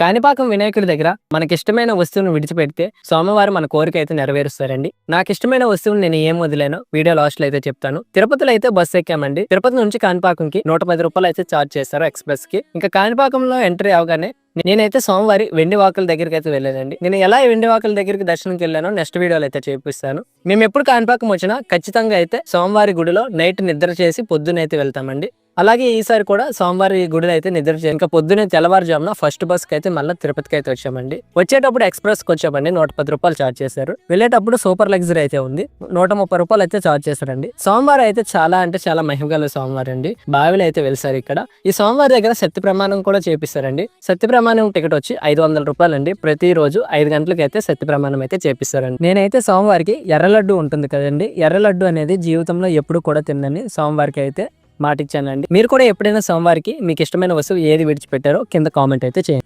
కాణిపాకం వినాయకుడి దగ్గర మనకిష్టమైన వస్తువును విడిచిపెడితే స్వామివారు మన కోరిక అయితే నెరవేరుస్తారండి. నాకు ఇష్టమైన వస్తువుని నేను ఏం వదిలేనో వీడియో లాస్ట్ లో అయితే చెప్తాను. తిరుపతిలో అయితే బస్సు ఎక్కామండి. తిరుపతి నుంచి కాణిపాకంకి 110 రూపాయలు అయితే ఛార్జ్ చేస్తారు ఎక్స్ప్రెస్ కి. ఇంకా కాణిపాకంలో ఎంట్రీ అవగానే నేనైతే సోమవారి వెండి వాకుల దగ్గరికి అయితే వెళ్ళానండి. నేను ఎలా వెండి వాకుల దగ్గరికి దర్శనంకి వెళ్ళానో నెక్స్ట్ వీడియోలో అయితే చూపిస్తాను. మేము ఎప్పుడు కాణిపాకం వచ్చినా ఖచ్చితంగా అయితే సోమవారి గుడిలో నైట్ నిద్ర చేసి పొద్దునైతే వెళ్తామండి. అలాగే ఈసారి కూడా సోమవారి గుడిలో అయితే నిద్ర చేసి ఇంకా పొద్దునే తెల్లవారుజామున ఫస్ట్ బస్ కి అయితే మళ్ళీ తిరుపతికి అయితే వచ్చామండి. వచ్చేటప్పుడు ఎక్స్ప్రెస్ కి వచ్చామండి. 110 రూపాయలు ఛార్జ్ చేశారు. వెళ్ళేటప్పుడు సూపర్ లగ్జరీ అయితే ఉంది. 130 రూపాయలు అయితే ఛార్జ్ చేశారండి. సోమవారం అయితే చాలా అంటే చాలా మహిమగల సోమవారం అండి. బావిలో అయితే వెళ్తారు ఇక్కడ. ఈ సోమవారం దగ్గర సత్య ప్రమాణం కూడా చేపిస్తారండి. సత్య ప్రమాణం టికెట్ వచ్చి 500 రూపాయలు అండి. ప్రతి రోజు 5 గంటలకి అయితే సత్య ప్రమాణం అయితే చేపిస్తారండి. నేనైతే సోమవారికి ఎర్ర లడ్డు ఉంటుంది కదండి. ఎర్ర లడ్డు అనేది జీవితంలో ఎప్పుడు కూడా తిన్నని సోమవారికి అయితే మాటిచ్చానండి. మీరు కూడా ఎప్పుడైనా సోమవారికి మీకు ఇష్టమైన వస్తువు ఏది విడిచిపెట్టారో కింద కామెంట్ అయితే చేయండి.